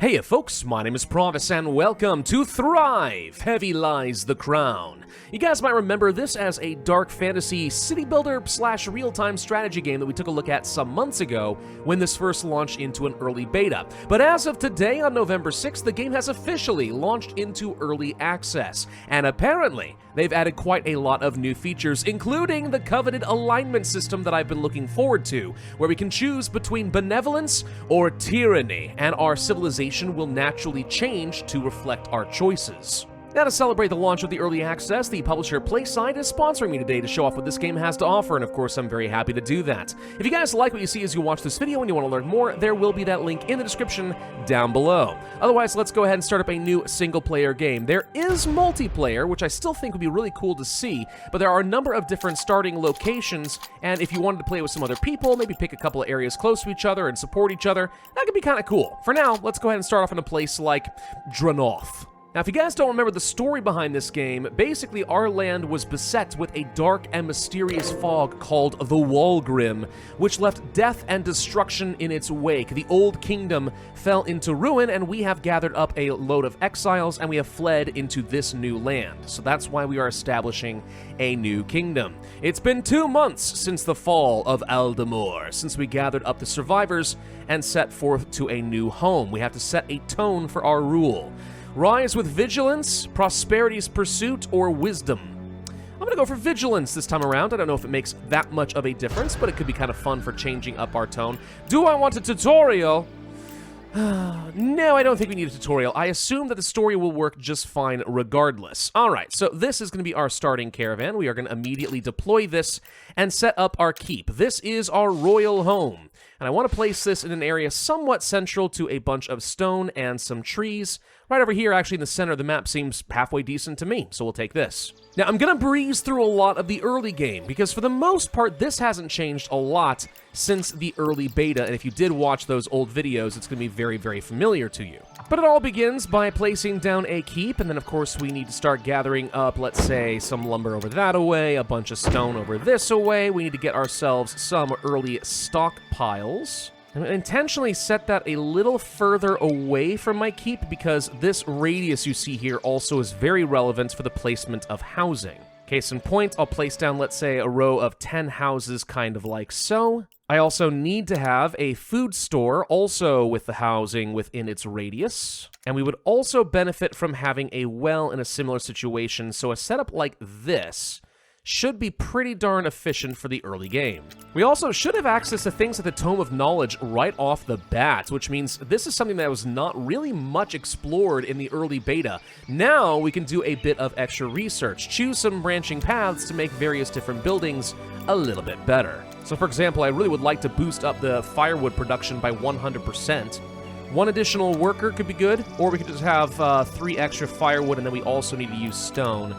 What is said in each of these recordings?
Hey folks, my name is Pravus and welcome to Thrive! Heavy Lies the Crown. You guys might remember this as a dark fantasy city builder / real-time strategy game that we took a look at some months ago when this first launched into an early beta. But as of today, on November 6th, the game has officially launched into early access. And apparently, they've added quite a lot of new features, including the coveted alignment system that I've been looking forward to, where we can choose between Benevolence or Tyranny, and our civilization will naturally change to reflect our choices. Now, to celebrate the launch of the early access, the publisher PlaySide is sponsoring me today to show off what this game has to offer, and of course I'm very happy to do that. If you guys like what you see as you watch this video and you want to learn more, there will be that link in the description down below. Otherwise, let's go ahead and start up a new single-player game. There is multiplayer, which I still think would be really cool to see, but there are a number of different starting locations, and if you wanted to play with some other people, maybe pick a couple of areas close to each other and support each other, that could be kind of cool. For now, let's go ahead and start off in a place like Dranoth. Now, if you guys don't remember the story behind this game, basically our land was beset with a dark and mysterious fog called the Waelgrim, which left death and destruction in its wake. The old kingdom fell into ruin, and we have gathered up a load of exiles, and we have fled into this new land. So that's why we are establishing a new kingdom. It's been 2 months since the fall of Aldemor, since we gathered up the survivors and set forth to a new home. We have to set a tone for our rule. Rise with vigilance, prosperity's pursuit, or wisdom. I'm gonna go for vigilance this time around. I don't know if it makes that much of a difference, but it could be kind of fun for changing up our tone. Do I want a tutorial? No, I don't think we need a tutorial. I assume that the story will work just fine regardless. Alright, so this is going to be our starting caravan. We are going to immediately deploy this and set up our keep. This is our royal home, and I want to place this in an area somewhat central to a bunch of stone and some trees. Right over here, actually in the center of the map, seems halfway decent to me, so we'll take this. Now, I'm going to breeze through a lot of the early game, because for the most part, this hasn't changed a lot since the early beta, and if you did watch those old videos, it's going to be very, very familiar to you. But it all begins by placing down a keep, and then of course we need to start gathering up, let's say, some lumber over that away, a bunch of stone over this away. We need to get ourselves some early stockpiles. I'm going to intentionally set that a little further away from my keep because this radius you see here also is very relevant for the placement of housing. Case in point, I'll place down, let's say, a row of 10 houses kind of like so. I also need to have a food store also with the housing within its radius. And we would also benefit from having a well in a similar situation, so a setup like this should be pretty darn efficient for the early game. We also should have access to things like the Tome of Knowledge right off the bat, which means this is something that was not really much explored in the early beta. Now we can do a bit of extra research, choose some branching paths to make various different buildings a little bit better. So for example, I really would like to boost up the firewood production by 100%. One additional worker could be good, or we could just have 3 extra firewood, and then we also need to use stone.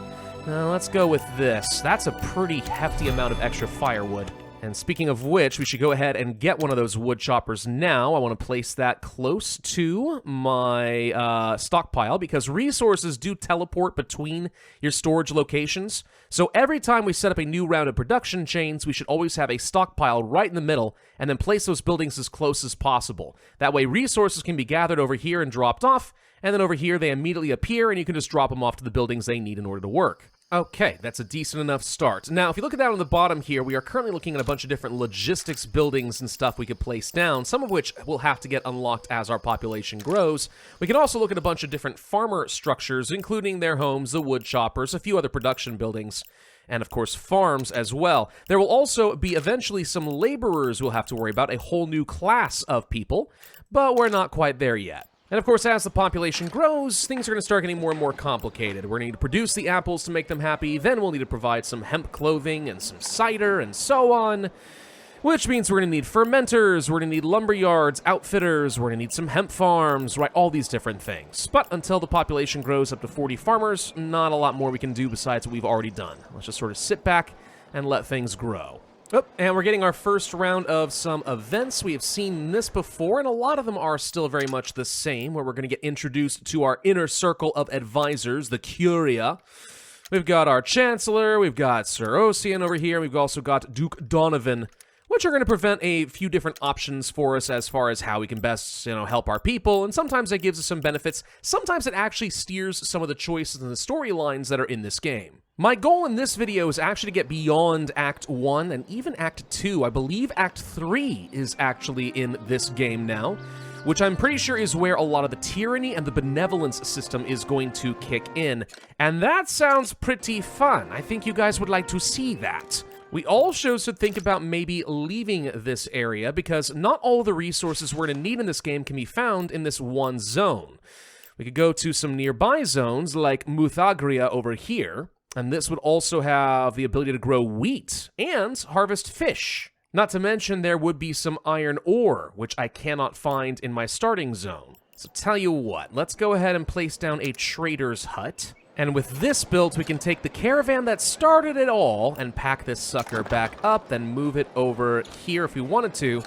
Now, let's go with this. That's a pretty hefty amount of extra firewood. And speaking of which, we should go ahead and get one of those wood choppers now. I want to place that close to my stockpile because resources do teleport between your storage locations. So every time we set up a new round of production chains, we should always have a stockpile right in the middle and then place those buildings as close as possible. That way resources can be gathered over here and dropped off, and then over here they immediately appear and you can just drop them off to the buildings they need in order to work. Okay, that's a decent enough start. Now, if you look at that on the bottom here, we are currently looking at a bunch of different logistics buildings and stuff we could place down, some of which will have to get unlocked as our population grows. We can also look at a bunch of different farmer structures, including their homes, the wood choppers, a few other production buildings, and of course farms as well. There will also be eventually some laborers we'll have to worry about, a whole new class of people, but we're not quite there yet. And of course, as the population grows, things are going to start getting more and more complicated. We're going to need to produce the apples to make them happy, then we'll need to provide some hemp clothing and some cider and so on, which means we're going to need fermenters, we're going to need lumber yards, outfitters, we're going to need some hemp farms, right, all these different things. But until the population grows up to 40 farmers, not a lot more we can do besides what we've already done. Let's just sort of sit back and let things grow. Oh, and we're getting our first round of some events. We have seen this before, and a lot of them are still very much the same, where we're going to get introduced to our inner circle of advisors, the curia. We've got our chancellor, we've got Sir Ossian over here, we've also got Duke Donovan, which are going to prevent a few different options for us as far as how we can best, help our people, and sometimes that gives us some benefits. Sometimes it actually steers some of the choices and the storylines that are in this game. My goal in this video is actually to get beyond Act 1 and even Act 2. I believe Act 3 is actually in this game now, which I'm pretty sure is where a lot of the Tyranny and the Benevolence system is going to kick in. And that sounds pretty fun. I think you guys would like to see that. We also should think about maybe leaving this area because not all of the resources we're going to need in this game can be found in this one zone. We could go to some nearby zones like Muthagria over here, and this would also have the ability to grow wheat and harvest fish. Not to mention there would be some iron ore, which I cannot find in my starting zone. So tell you what, let's go ahead and place down a trader's hut. And with this built, we can take the caravan that started it all and pack this sucker back up, then move it over here if we wanted to.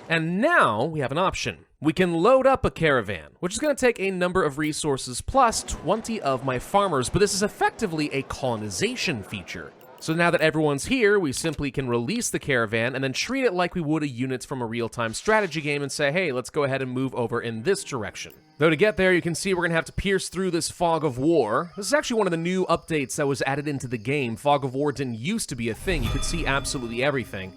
And now we have an option. We can load up a caravan, which is going to take a number of resources plus 20 of my farmers, but this is effectively a colonization feature. So now that everyone's here, we simply can release the caravan and then treat it like we would a unit from a real-time strategy game and say, hey, let's go ahead and move over in this direction. Though to get there, you can see we're going to have to pierce through this fog of war. This is actually one of the new updates that was added into the game. Fog of war didn't used to be a thing. You could see absolutely everything.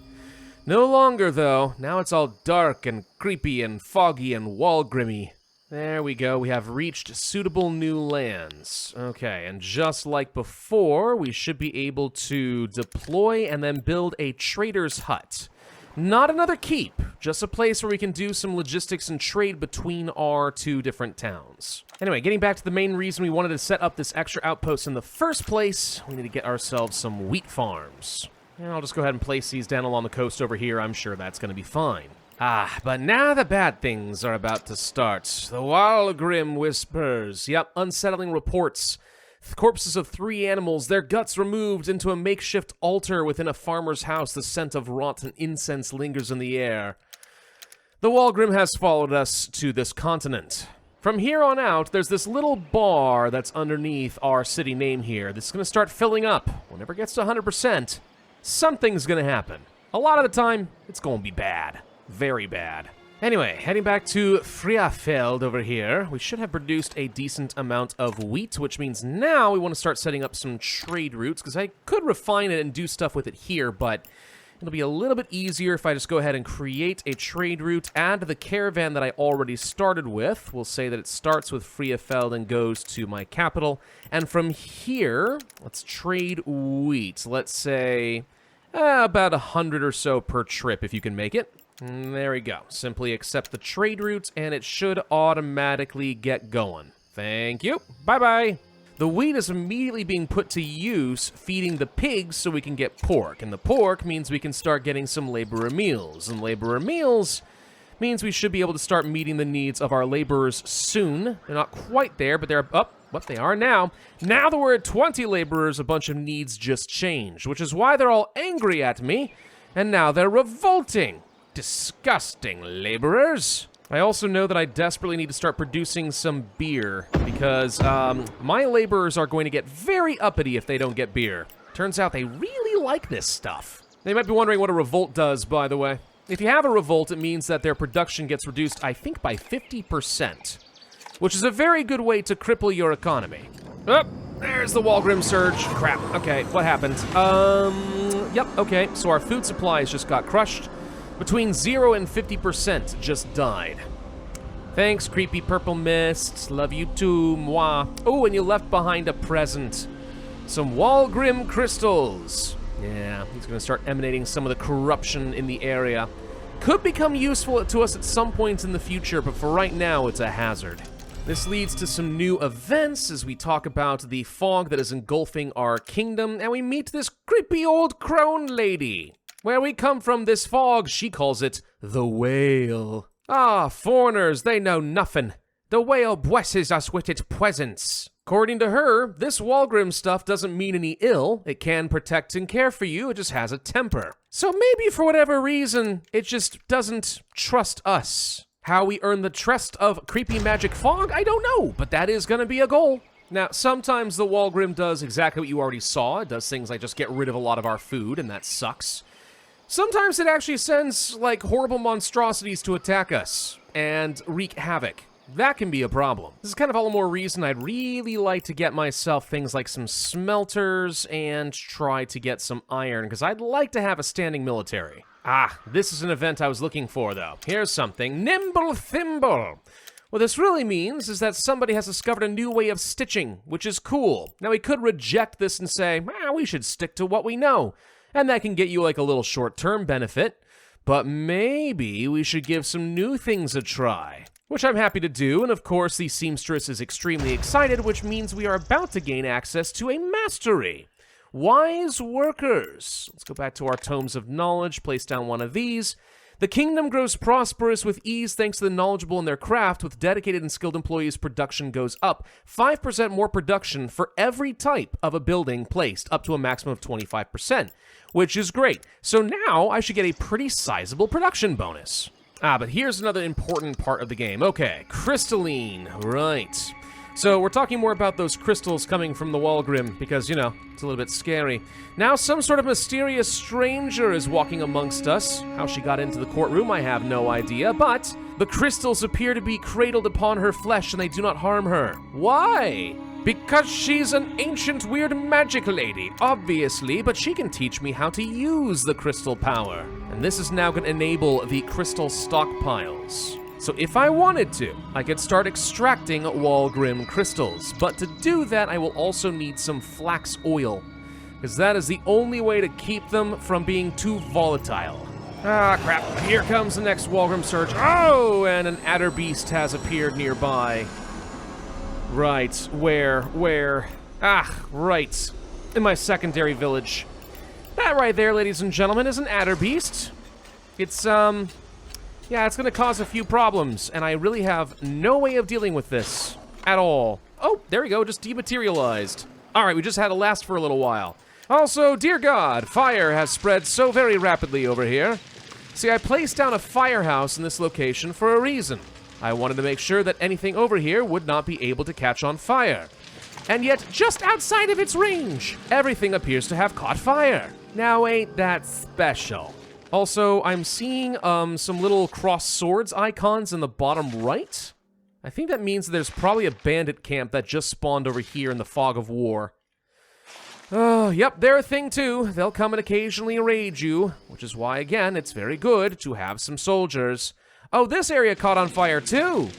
No longer, though. Now it's all dark and creepy and foggy and Waelgrimy. There we go. We have reached suitable new lands. Okay, and just like before, we should be able to deploy and then build a trader's hut. Not another keep, just a place where we can do some logistics and trade between our two different towns. Anyway, getting back to the main reason we wanted to set up this extra outpost in the first place, we need to get ourselves some wheat farms. And I'll just go ahead and place these down along the coast over here. I'm sure that's going to be fine. But now the bad things are about to start. The Waelgrim whispers. Yep, unsettling reports. The corpses of 3 animals, their guts removed into a makeshift altar within a farmer's house. The scent of rotten incense lingers in the air. The Waelgrim has followed us to this continent. From here on out, there's this little bar that's underneath our city name here. This is going to start filling up. Whenever it gets to 100%, something's going to happen. A lot of the time, it's going to be bad. Very bad. Anyway, heading back to Friafeld over here, we should have produced a decent amount of wheat, which means now we want to start setting up some trade routes, because I could refine it and do stuff with it here, but it'll be a little bit easier if I just go ahead and create a trade route, add the caravan that I already started with. We'll say that it starts with Friafeld and goes to my capital, and from here, let's trade wheat. Let's say about 100 or so per trip if you can make it. There we go. Simply accept the trade route, and it should automatically get going. Thank you. Bye-bye. The wheat is immediately being put to use feeding the pigs so we can get pork. And the pork means we can start getting some laborer meals. And laborer meals means we should be able to start meeting the needs of our laborers soon. They're not quite there, but they're up. What they are now. Now that we're at 20 laborers, a bunch of needs just changed, which is why they're all angry at me. And now they're revolting. Disgusting laborers. I also know that I desperately need to start producing some beer because my laborers are going to get very uppity if they don't get beer. Turns out they really like this stuff. They might be wondering what a revolt does, by the way. If you have a revolt, it means that their production gets reduced, I think, by 50%, which is a very good way to cripple your economy. Oh, there's the Waelgrim surge. Crap. Okay, what happened? Yep, okay, so our food supplies just got crushed. Between 0 and 50% just died. Thanks, creepy purple mist. Love you too, moi. Oh, and you left behind a present. Some Waelgrim crystals. Yeah, he's going to start emanating some of the corruption in the area. Could become useful to us at some point in the future, but for right now, it's a hazard. This leads to some new events as we talk about the fog that is engulfing our kingdom, and we meet this creepy old crone lady. Where we come from, this fog, she calls it the whale. Ah, foreigners, they know nothing. The whale blesses us with its presence. According to her, this Waelgrim stuff doesn't mean any ill. It can protect and care for you, it just has a temper. So maybe for whatever reason, it just doesn't trust us. How we earn the trust of creepy magic fog, I don't know, but that is gonna be a goal. Now, sometimes the Waelgrim does exactly what you already saw. It does things like just get rid of a lot of our food, and that sucks. Sometimes it actually sends, like, horrible monstrosities to attack us and wreak havoc. That can be a problem. This is kind of all the more reason I'd really like to get myself things like some smelters and try to get some iron, because I'd like to have a standing military. Ah, this is an event I was looking for, though. Here's something. Nimble Thimble! What this really means is that somebody has discovered a new way of stitching, which is cool. Now, we could reject this and say, we should stick to what we know, and that can get you like a little short-term benefit, but maybe we should give some new things a try. Which I'm happy to do, and of course the seamstress is extremely excited, which means we are about to gain access to a mastery. Wise workers. Let's go back to our tomes of knowledge, place down one of these. The kingdom grows prosperous with ease thanks to the knowledgeable in their craft. With dedicated and skilled employees, production goes up. 5% more production for every type of a building placed, up to a maximum of 25%, which is great. So now I should get a pretty sizable production bonus. But here's another important part of the game. Okay, crystalline, right. So we're talking more about those crystals coming from the Waelgrim because, you know, it's a little bit scary. Now some sort of mysterious stranger is walking amongst us. How she got into the courtroom, I have no idea, but the crystals appear to be cradled upon her flesh and they do not harm her. Why? Because she's an ancient weird magic lady, obviously, but she can teach me how to use the crystal power. And this is now going to enable the crystal stockpiles. So if I wanted to, I could start extracting Waelgrim crystals. But to do that, I will also need some flax oil, because that is the only way to keep them from being too volatile. Ah, crap. Here comes the next Waelgrim surge. Oh, and an adder beast has appeared nearby. Right, where? Ah, right. In my secondary village. That right there, ladies and gentlemen, is an adder beast. It's, yeah, it's gonna cause a few problems, and I really have no way of dealing with this at all. Oh, there we go, just dematerialized. Alright, we just had to last for a little while. Also, dear God, fire has spread so very rapidly over here. See, I placed down a firehouse in this location for a reason. I wanted to make sure that anything over here would not be able to catch on fire. And yet, just outside of its range, everything appears to have caught fire. Now, ain't that special? Also, I'm seeing some little cross swords icons in the bottom right. I think that means there's probably a bandit camp that just spawned over here in the fog of war. Oh, yep, they're a thing too. They'll come and occasionally raid you, which is why, again, it's very good to have some soldiers. Oh, this area caught on fire too!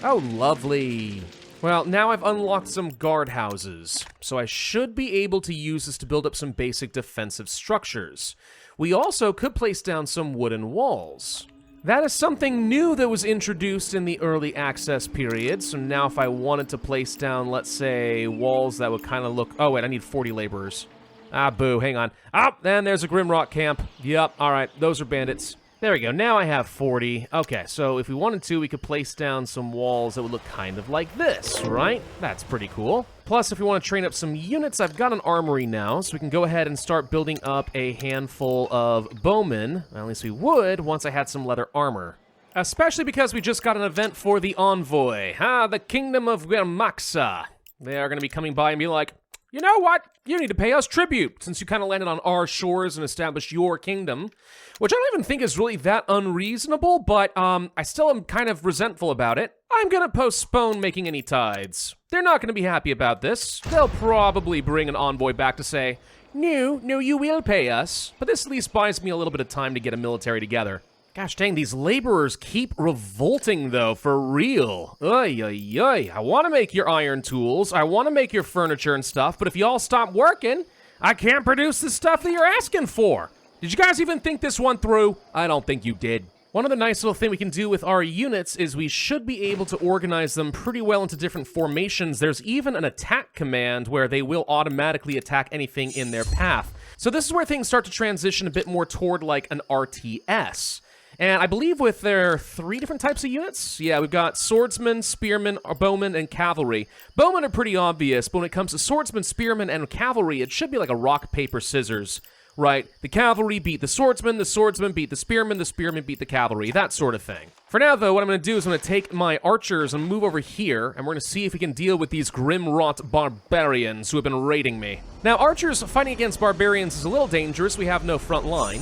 Oh, lovely. Well, now I've unlocked some guardhouses, so I should be able to use this to build up some basic defensive structures. We also could place down some wooden walls. That is something new that was introduced in the early access period, so now if I wanted to place down, let's say, walls that would kind of look... Oh, wait, I need 40 laborers. Ah, boo, hang on. Oh, and there's a Grimrock camp. Yep, alright, those are bandits. There we go, now I have 40. Okay, so if we wanted to, we could place down some walls that would look kind of like this, right? That's pretty cool. Plus, if we want to train up some units, I've got an armory now, so we can go ahead and start building up a handful of bowmen. Well, at least we would once I had some leather armor. Especially because we just got an event for the envoy. The kingdom of Wyrmaxa. They are going to be coming by and be like, you know what? You need to pay us tribute, since you kind of landed on our shores and established your kingdom. Which I don't even think is really that unreasonable, but I still am kind of resentful about it. I'm gonna postpone making any tithes. They're not gonna be happy about this. They'll probably bring an envoy back to say, no, you will pay us. But this at least buys me a little bit of time to get a military together. Gosh dang, these laborers keep revolting, though, for real. Oy, oy, oy. I want to make your iron tools, I want to make your furniture and stuff, but if you all stop working, I can't produce the stuff that you're asking for. Did you guys even think this one through? I don't think you did. One other nice little thing we can do with our units is we should be able to organize them pretty well into different formations. There's even an attack command where they will automatically attack anything in their path. So this is where things start to transition a bit more toward like an RTS. And I believe with their 3 different types of units, yeah, we've got swordsmen, spearmen, bowmen, and cavalry. Bowmen are pretty obvious, but when it comes to swordsmen, spearmen, and cavalry, it should be like a rock, paper, scissors, right? The cavalry beat the swordsman beat the spearmen beat the cavalry, that sort of thing. For now, though, what I'm going to do is I'm going to take my archers and move over here, and we're going to see if we can deal with these grim-wrought barbarians who have been raiding me. Now, archers fighting against barbarians is a little dangerous. We have no front line.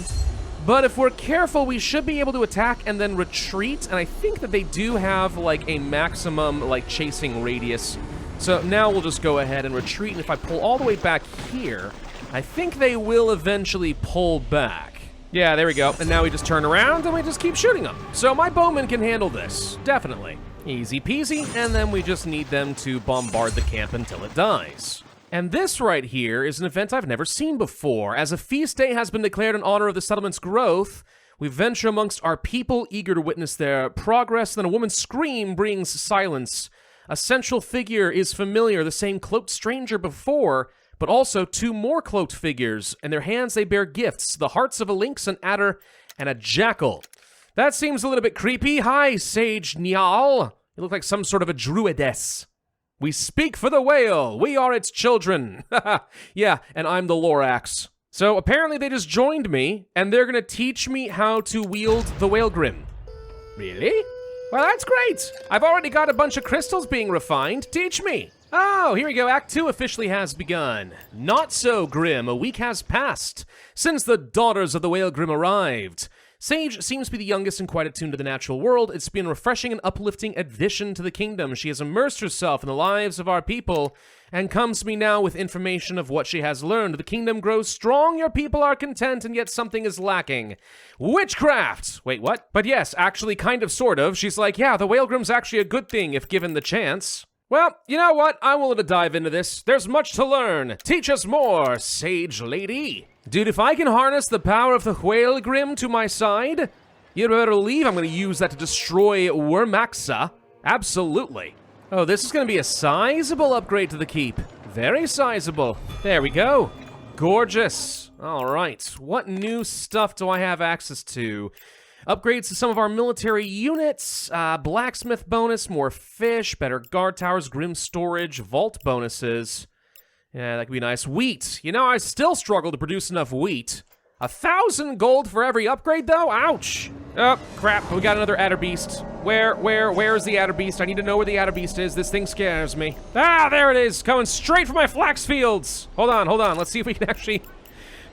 But if we're careful, we should be able to attack and then retreat, and I think that they do have, like, a maximum, like, chasing radius. So now we'll just go ahead and retreat, and if I pull all the way back here, I think they will eventually pull back. Yeah, there we go. And now we just turn around and we just keep shooting them. So my bowmen can handle this, definitely. Easy peasy, and then we just need them to bombard the camp until it dies. And this right here is an event I've never seen before. As a feast day has been declared in honor of the settlement's growth, we venture amongst our people eager to witness their progress. Then a woman's scream brings silence. A central figure is familiar, the same cloaked stranger before, but also two more cloaked figures. In their hands they bear gifts, the hearts of a lynx, an adder, and a jackal. That seems a little bit creepy. Hi, Sage Niall. You look like some sort of a druidess. We speak for the whale. We are its children. Yeah, and I'm the Lorax. So apparently they just joined me, and they're gonna teach me how to wield the Waelgrim. Really? Well, that's great. I've already got a bunch of crystals being refined. Teach me. Oh, here we go. Act 2 officially has begun. Not so grim. A week has passed since the daughters of the Waelgrim arrived. Sage seems to be the youngest and quite attuned to the natural world. It's been a refreshing and uplifting addition to the kingdom. She has immersed herself in the lives of our people and comes to me now with information of what she has learned. The kingdom grows strong, your people are content, and yet something is lacking. Witchcraft! Wait, what? But yes, actually, kind of, sort of. She's like, yeah, the Waelgrim's actually a good thing if given the chance. Well, you know what? I'm willing to dive into this. There's much to learn. Teach us more, sage lady. Dude, if I can harness the power of the Waelgrim to my side, you'd better leave. I'm going to use that to destroy Wyrmaxa. Absolutely. Oh, this is going to be a sizable upgrade to the keep. Very sizable. There we go. Gorgeous. All right. What new stuff do I have access to? Upgrades to some of our military units, blacksmith bonus, more fish, better guard towers, grim storage, vault bonuses. Yeah, that could be nice. Wheat. You know, I still struggle to produce enough wheat. 1,000 gold for every upgrade, though? Ouch. Oh, crap. We got another adder beast. Where is the adder beast? I need to know where the adder beast is. This thing scares me. Ah, there it is. Coming straight from my flax fields. Hold on. Let's see if we can actually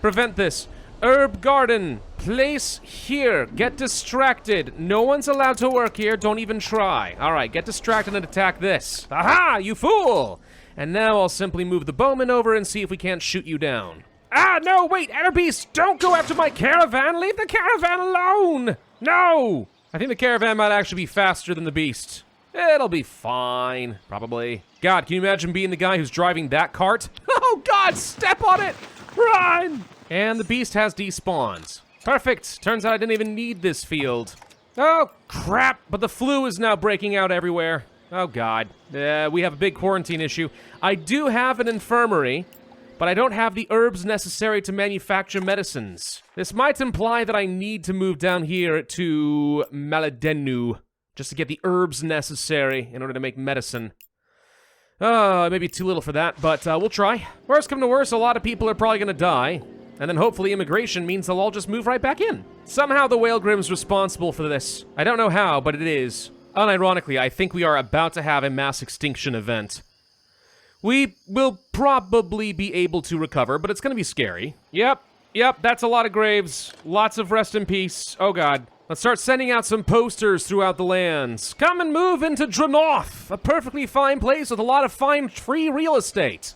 prevent this. Herb garden. Place here. Get distracted. No one's allowed to work here. Don't even try. All right, get distracted and attack this. Aha, you fool. And now I'll simply move the bowman over and see if we can't shoot you down. Ah, no, wait, adder beast, don't go after my caravan. Leave the caravan alone. No. I think the caravan might actually be faster than the beast. It'll be fine, probably. God, can you imagine being the guy who's driving that cart? Oh, God, step on it. Run. And the beast has despawned. Perfect. Turns out I didn't even need this field. Oh, crap. But the flu is now breaking out everywhere. Oh, God. We have a big quarantine issue. I do have an infirmary, but I don't have the herbs necessary to manufacture medicines. This might imply that I need to move down here to Maladenu just to get the herbs necessary in order to make medicine. Maybe too little for that, but we'll try. Worst come to worst, a lot of people are probably going to die. And then hopefully immigration means they'll all just move right back in. Somehow the Waelgrim's responsible for this. I don't know how, but it is. Unironically, I think we are about to have a mass extinction event. We will probably be able to recover, but it's going to be scary. Yep, that's a lot of graves. Lots of rest in peace. Oh, God. Let's start sending out some posters throughout the lands. Come and move into Dranoth, a perfectly fine place with a lot of fine free real estate.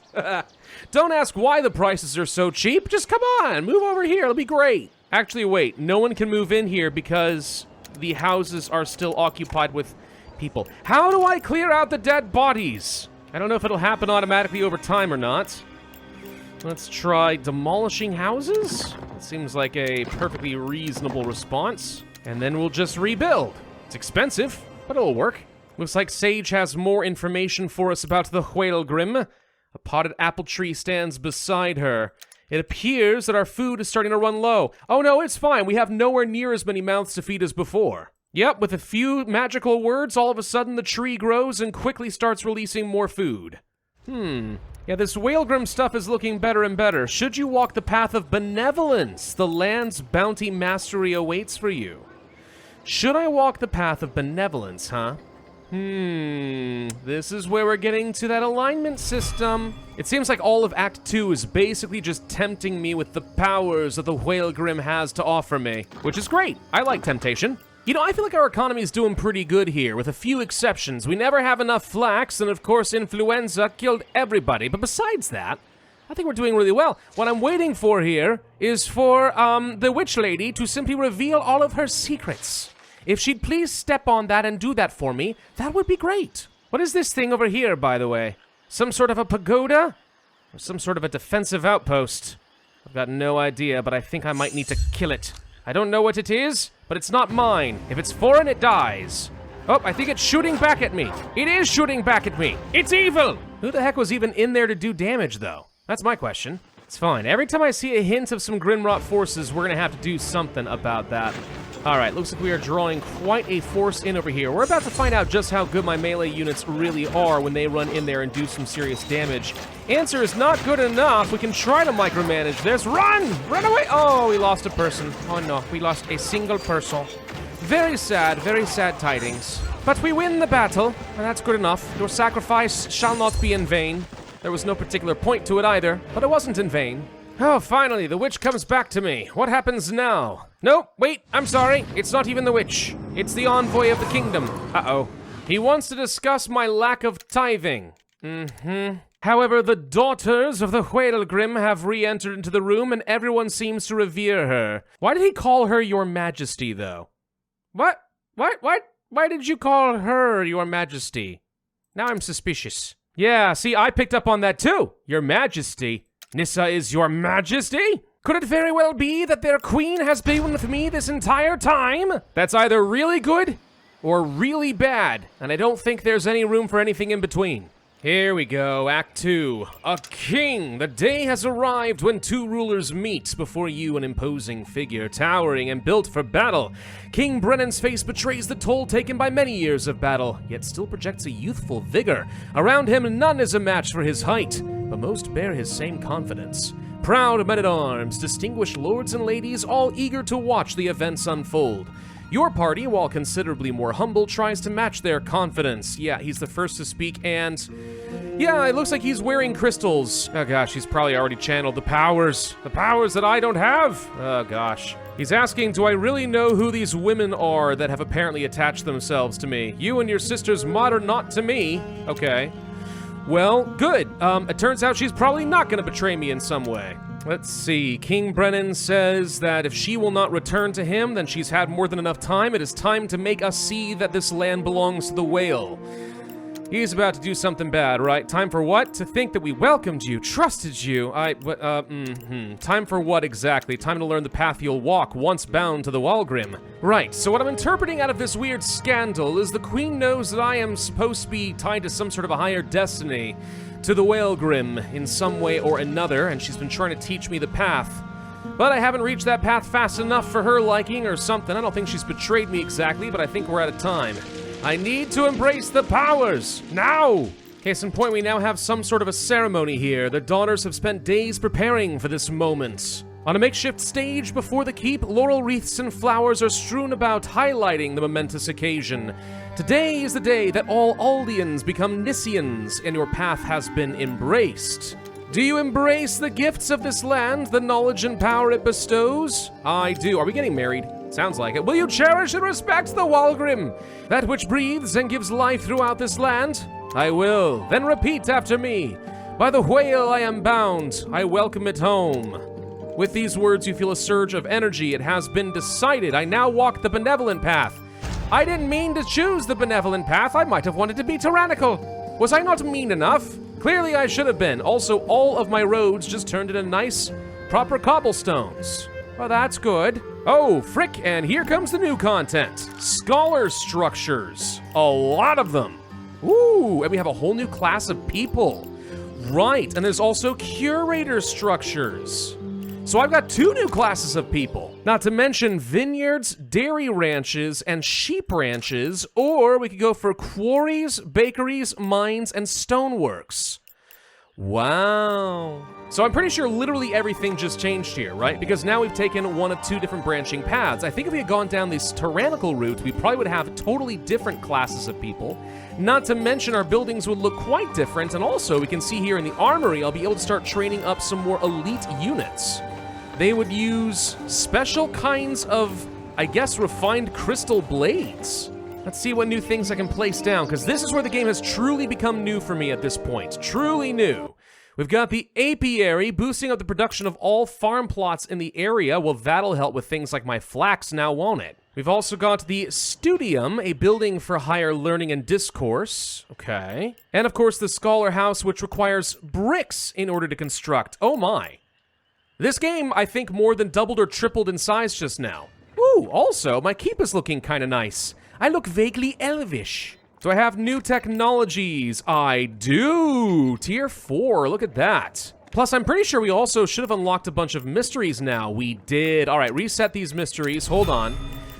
Don't ask why the prices are so cheap. Just come on, move over here. It'll be great. Actually, wait. No one can move in here because the houses are still occupied with people. How do I clear out the dead bodies? I don't know if it'll happen automatically over time or not. Let's try demolishing houses. It seems like a perfectly reasonable response. And then we'll just rebuild. It's expensive, but it'll work. Looks like Sage has more information for us about the Waelgrim. A potted apple tree stands beside her. It appears that our food is starting to run low. Oh no, it's fine. We have nowhere near as many mouths to feed as before. Yep, with a few magical words, all of a sudden the tree grows and quickly starts releasing more food. Yeah, this Waelgrim stuff is looking better and better. Should you walk the path of Benevolence, the land's bounty mastery awaits for you. Should I walk the path of Benevolence, huh? This is where we're getting to that alignment system. It seems like all of Act 2 is basically just tempting me with the powers that the Waelgrim has to offer me, which is great. I like temptation. You know, I feel like our economy is doing pretty good here, with a few exceptions. We never have enough flax, and of course influenza killed everybody. But besides that, I think we're doing really well. What I'm waiting for here is for the witch lady to simply reveal all of her secrets. If she'd please step on that and do that for me, that would be great. What is this thing over here, by the way? Some sort of a pagoda? Or some sort of a defensive outpost? I've got no idea, but I think I might need to kill it. I don't know what it is, but it's not mine. If it's foreign, it dies. Oh, I think it's shooting back at me. It is shooting back at me. It's evil! Who the heck was even in there to do damage, though? That's my question. It's fine. Every time I see a hint of some Grimrot forces, we're gonna have to do something about that. Alright, looks like we are drawing quite a force in over here. We're about to find out just how good my melee units really are when they run in there and do some serious damage. Answer is not good enough. We can try to micromanage this. Run! Run away! Oh, we lost a person. Oh no, we lost a single person. Very sad tidings. But we win the battle, and that's good enough. Your sacrifice shall not be in vain. There was no particular point to it either, but it wasn't in vain. Oh, finally, the witch comes back to me. What happens now? Nope, wait, I'm sorry. It's not even the witch. It's the envoy of the kingdom. Uh-oh. He wants to discuss my lack of tithing. However, the daughters of the Waelgrim have re-entered into the room, and everyone seems to revere her. Why did he call her Your Majesty, though? What? Why did you call her Your Majesty? Now I'm suspicious. Yeah, see, I picked up on that too. Your Majesty. Nissa is Your Majesty? Could it very well be that their queen has been with me this entire time? That's either really good or really bad, and I don't think there's any room for anything in between. Here we go, Act 2. A king! The day has arrived when two rulers meet. Before you, an imposing figure, towering and built for battle. King Brennan's face betrays the toll taken by many years of battle, yet still projects a youthful vigor. Around him, none is a match for his height, but most bear his same confidence. Proud men-at-arms, distinguished lords and ladies, all eager to watch the events unfold. Your party, while considerably more humble, tries to match their confidence. Yeah, he's the first to speak, and yeah, it looks like he's wearing crystals. Oh gosh, he's probably already channeled the powers that I don't have. Oh gosh. He's asking, do I really know who these women are that have apparently attached themselves to me? You and your sisters matter not to me. Okay. Well, good. It turns out she's probably not gonna betray me in some way. Let's see. King Brennan says that if she will not return to him, then she's had more than enough time. It is time to make us see that this land belongs to the whale. He's about to do something bad, right? Time for what? To think that we welcomed you, trusted you. Time for what exactly? Time to learn the path you'll walk once bound to the Waelgrim. Right, so what I'm interpreting out of this weird scandal is the queen knows that I am supposed to be tied to some sort of a higher destiny, to the Waelgrim in some way or another, and she's been trying to teach me the path. But I haven't reached that path fast enough for her liking or something. I don't think she's betrayed me exactly, but I think we're out of time. I need to embrace the powers, now! Case in point, we now have some sort of a ceremony here. The daughters have spent days preparing for this moment. On a makeshift stage before the keep, laurel wreaths and flowers are strewn about, highlighting the momentous occasion. Today is the day that all Aldians become Nissians, and your path has been embraced. Do you embrace the gifts of this land, the knowledge and power it bestows? I do. Are we getting married? Sounds like it. Will you cherish and respect the Waelgrim, that which breathes and gives life throughout this land? I will. Then repeat after me. By the whale I am bound, I welcome it home. With these words, you feel a surge of energy. It has been decided. I now walk the benevolent path. I didn't mean to choose the benevolent path. I might have wanted to be tyrannical. Was I not mean enough? Clearly I should have been. Also, all of my roads just turned into nice, proper cobblestones. Well, that's good. Oh, frick, and here comes the new content. Scholar structures. A lot of them. Ooh, and we have a whole new class of people. Right, and there's also curator structures. So I've got 2 new classes of people. Not to mention vineyards, dairy ranches, and sheep ranches, or we could go for quarries, bakeries, mines, and stoneworks. Wow. So I'm pretty sure literally everything just changed here, right? Because now we've taken one of two different branching paths. I think if we had gone down this tyrannical route, we probably would have totally different classes of people. Not to mention our buildings would look quite different, and also we can see here in the armory, I'll be able to start training up some more elite units. They would use special kinds of, I guess, refined crystal blades. Let's see what new things I can place down, because this is where the game has truly become new for me at this point. Truly new. We've got the apiary, boosting up the production of all farm plots in the area. Well, that'll help with things like my flax now, won't it? We've also got the studium, a building for higher learning and discourse. Okay. And of course, the scholar house, which requires bricks in order to construct. Oh my. This game, I think, more than doubled or tripled in size just now. Ooh, also, my keep is looking kind of nice. I look vaguely elvish. Do I have new technologies? I do! Tier 4, look at that. Plus, I'm pretty sure we also should have unlocked a bunch of mysteries now. We did. All right, reset these mysteries. Hold on.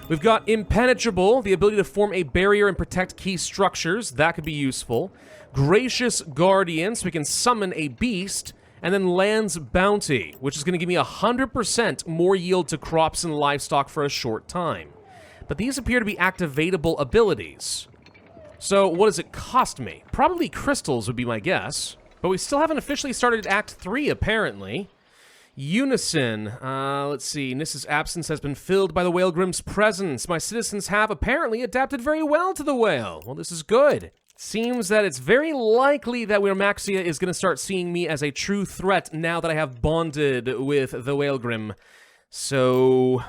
We've got impenetrable, the ability to form a barrier and protect key structures. That could be useful. Gracious guardian, so we can summon a beast. And then land's bounty, which is going to give me 100% more yield to crops and livestock for a short time. But these appear to be activatable abilities. So what does it cost me? Probably crystals would be my guess. But we still haven't officially started Act 3, apparently. Unison. Let's see. Nissa's absence has been filled by the Waelgrim's presence. My citizens have apparently adapted very well to the whale. Well, this is good. Seems that it's very likely that Wyrmaxa is going to start seeing me as a true threat now that I have bonded with the Waelgrim. So,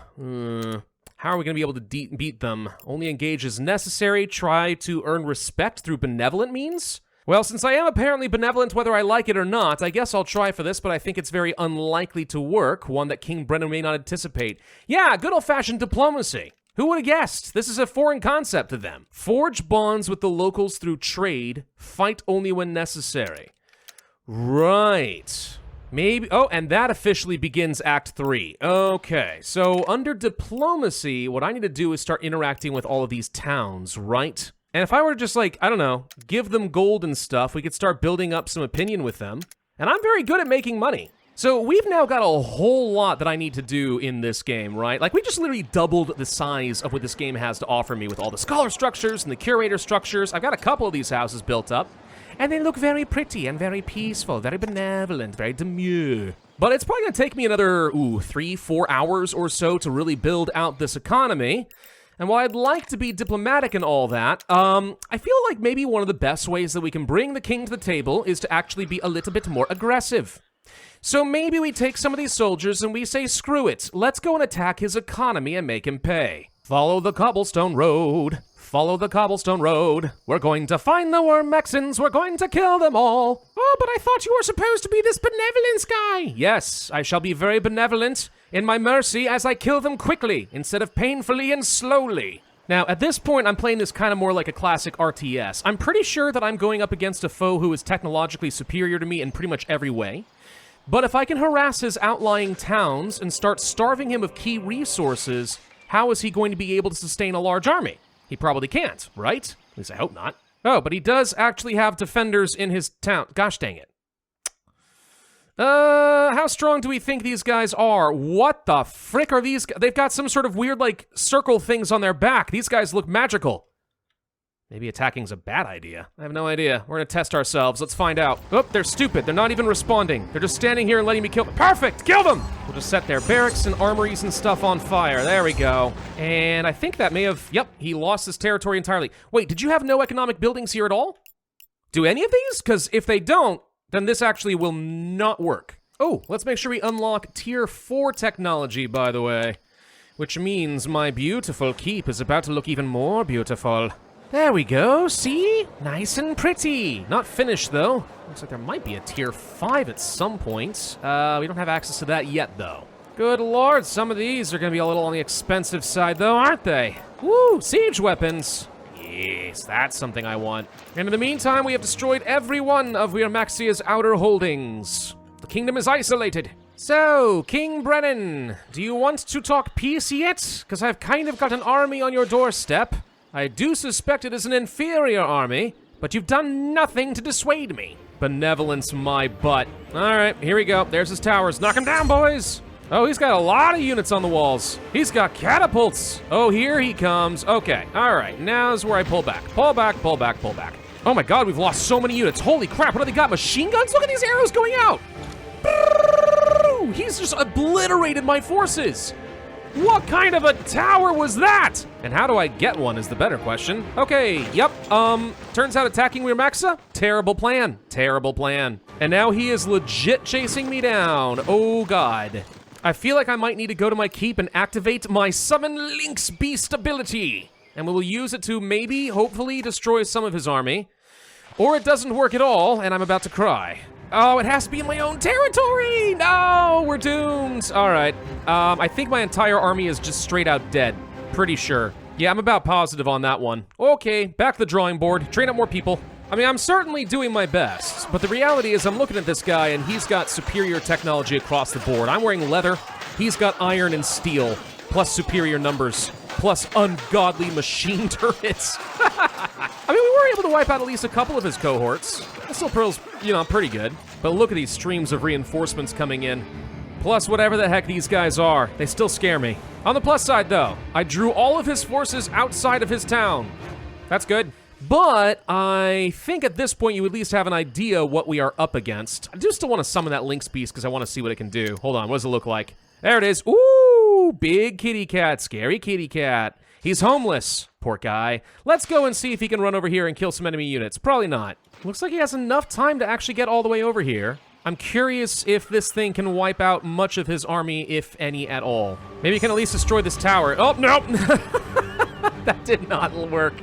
how are we going to be able to beat them? Only engage as necessary, try to earn respect through benevolent means? Well, since I am apparently benevolent whether I like it or not, I guess I'll try for this, but I think it's very unlikely to work, one that King Brennan may not anticipate. Yeah, good old-fashioned diplomacy. Who would have guessed? This is a foreign concept to them. Forge bonds with the locals through trade, fight only when necessary. Right. Maybe, oh, and that officially begins Act 3. Okay, so under diplomacy, what I need to do is start interacting with all of these towns, right? And if I were to just, like, I don't know, give them gold and stuff, we could start building up some opinion with them. And I'm very good at making money. So we've now got a whole lot that I need to do in this game, right? Like, we just literally doubled the size of what this game has to offer me with all the scholar structures and the curator structures. I've got a couple of these houses built up. And they look very pretty and very peaceful, very benevolent, very demure. But it's probably going to take me another, 3-4 hours or so to really build out this economy. And while I'd like to be diplomatic and all that, I feel like maybe one of the best ways that we can bring the king to the table is to actually be a little bit more aggressive. So maybe we take some of these soldiers and we say, screw it, let's go and attack his economy and make him pay. Follow the cobblestone road. Follow the cobblestone road. We're going to find the Wyrmaxans. We're going to kill them all. Oh, but I thought you were supposed to be this benevolence guy. Yes, I shall be very benevolent in my mercy as I kill them quickly instead of painfully and slowly. Now, at this point, I'm playing this kind of more like a classic RTS. I'm pretty sure that I'm going up against a foe who is technologically superior to me in pretty much every way. But if I can harass his outlying towns and start starving him of key resources, how is he going to be able to sustain a large army? He probably can't, right? At least I hope not. Oh, but he does actually have defenders in his town. Gosh dang it. How strong do we think these guys are? What the frick are these? They've got some sort of weird, like, circle things on their back. These guys look magical. Maybe attacking's a bad idea. I have no idea. We're gonna test ourselves. Let's find out. Oh, they're stupid. They're not even responding. They're just standing here and letting me kill them. Perfect! Kill them! We'll just set their barracks and armories and stuff on fire. There we go. And I think that may have... Yep, he lost his territory entirely. Wait, did you have no economic buildings here at all? Do any of these? Because if they don't, then this actually will not work. Oh, let's make sure we unlock Tier 4 technology, by the way. Which means my beautiful keep is about to look even more beautiful. There we go, see? Nice and pretty. Not finished, though. Looks like there might be a Tier 5 at some point. We don't have access to that yet, though. Good lord, some of these are gonna be a little on the expensive side, though, aren't they? Woo, siege weapons. Yes, that's something I want. And in the meantime, we have destroyed every one of Wyrmaxa's outer holdings. The kingdom is isolated. So, King Brennan, do you want to talk peace yet? Because I've kind of got an army on your doorstep. I do suspect it is an inferior army, but you've done nothing to dissuade me. Benevolence my butt. All right, here we go. There's his towers. Knock him down, boys. Oh, he's got a lot of units on the walls. He's got catapults. Oh, here he comes. Okay, all right. Now's where I pull back. Pull back, pull back, pull back. Oh my God, we've lost so many units. Holy crap, what do they got? Machine guns? Look at these arrows going out. He's just obliterated my forces. What kind of a tower was that? And how do I get one is the better question. Okay, yep, turns out attacking Wyrmaxa? Terrible plan, terrible plan. And now he is legit chasing me down. Oh God. I feel like I might need to go to my keep and activate my Summon Lynx Beast ability. And we will use it to maybe, hopefully, destroy some of his army. Or it doesn't work at all, and I'm about to cry. Oh, it has to be in my own territory! No, we're doomed. All right, I think my entire army is just straight out dead. Pretty sure. Yeah, I'm about positive on that one. Okay, back to the drawing board, train up more people. I mean, I'm certainly doing my best, but the reality is I'm looking at this guy and he's got superior technology across the board. I'm wearing leather, he's got iron and steel, plus superior numbers, plus ungodly machine turrets. I mean, we were able to wipe out at least a couple of his cohorts. That still feels, you know, pretty good. But look at these streams of reinforcements coming in. Plus whatever the heck these guys are, they still scare me. On the plus side, though, I drew all of his forces outside of his town. That's good. But I think at this point you at least have an idea what we are up against. I do still want to summon that Lynx Beast because I want to see what it can do. Hold on, what does it look like? There it is. Ooh, big kitty cat, scary kitty cat. He's homeless, poor guy. Let's go and see if he can run over here and kill some enemy units. Probably not. Looks like he has enough time to actually get all the way over here. I'm curious if this thing can wipe out much of his army, if any at all. Maybe he can at least destroy this tower. Oh, no! That did not work.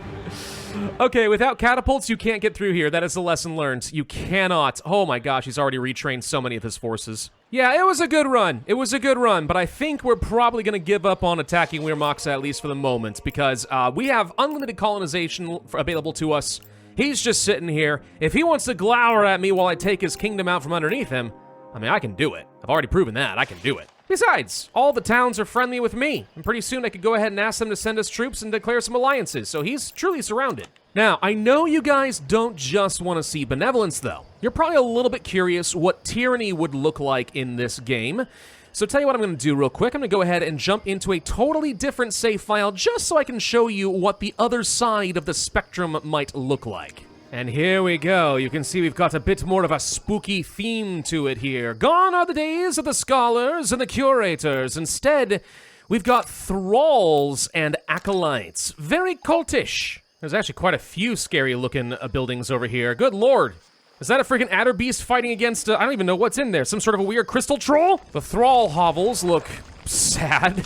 Okay, without catapults, you can't get through here. That is a lesson learned. You cannot. Oh my gosh, he's already retrained so many of his forces. Yeah, it was a good run. It was a good run, but I think we're probably going to give up on attacking Wyrmaxa, at least for the moment, because we have unlimited colonization available to us. He's just sitting here. If he wants to glower at me while I take his kingdom out from underneath him, I mean, I can do it. I've already proven that. I can do it. Besides, all the towns are friendly with me, and pretty soon I could go ahead and ask them to send us troops and declare some alliances, so he's truly surrounded. Now, I know you guys don't just want to see Benevolence, though. You're probably a little bit curious what Tyranny would look like in this game. So tell you what I'm going to do real quick. I'm going to go ahead and jump into a totally different save file just so I can show you what the other side of the spectrum might look like. And here we go. You can see we've got a bit more of a spooky theme to it here. Gone are the days of the scholars and the curators. Instead, we've got thralls and acolytes. Very cultish. There's actually quite a few scary-looking buildings over here. Good lord. Is that a freaking adder beast fighting against, I don't even know what's in there. Some sort of a weird crystal troll? The thrall hovels look sad,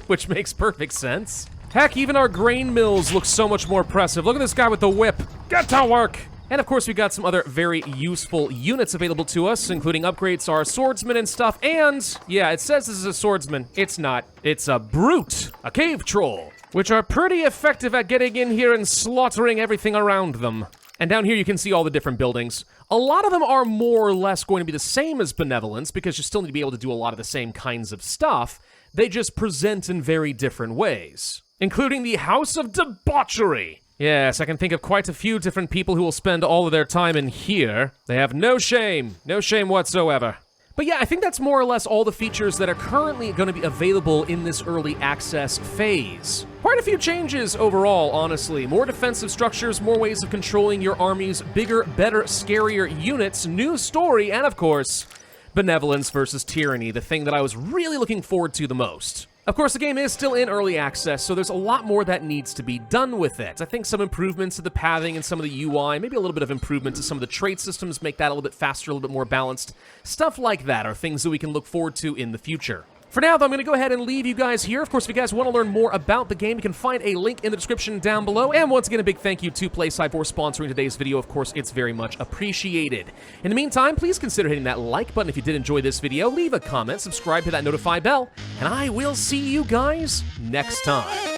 which makes perfect sense. Heck, even our grain mills look so much more impressive. Look at this guy with the whip. Get to work! And of course, we got some other very useful units available to us, including upgrades to our swordsmen and stuff. And, yeah, it says this is a swordsman. It's not. It's a brute, a cave troll, which are pretty effective at getting in here and slaughtering everything around them. And down here, you can see all the different buildings. A lot of them are more or less going to be the same as Benevolence, because you still need to be able to do a lot of the same kinds of stuff. They just present in very different ways, including the House of Debauchery. Yes, I can think of quite a few different people who will spend all of their time in here. They have no shame whatsoever. But yeah, I think that's more or less all the features that are currently going to be available in this early access phase. Quite a few changes overall, honestly. More defensive structures, more ways of controlling your armies, bigger, better, scarier units, new story, and of course, Benevolence versus Tyranny, the thing that I was really looking forward to the most. Of course, the game is still in early access, so there's a lot more that needs to be done with it. I think some improvements to the pathing and some of the UI, maybe a little bit of improvement to some of the trait systems, make that a little bit faster, a little bit more balanced. Stuff like that are things that we can look forward to in the future. For now, though, I'm going to go ahead and leave you guys here. Of course, if you guys want to learn more about the game, you can find a link in the description down below. And once again, a big thank you to PlaySide for sponsoring today's video. Of course, it's very much appreciated. In the meantime, please consider hitting that like button if you did enjoy this video. Leave a comment, subscribe, hit that notify bell, and I will see you guys next time.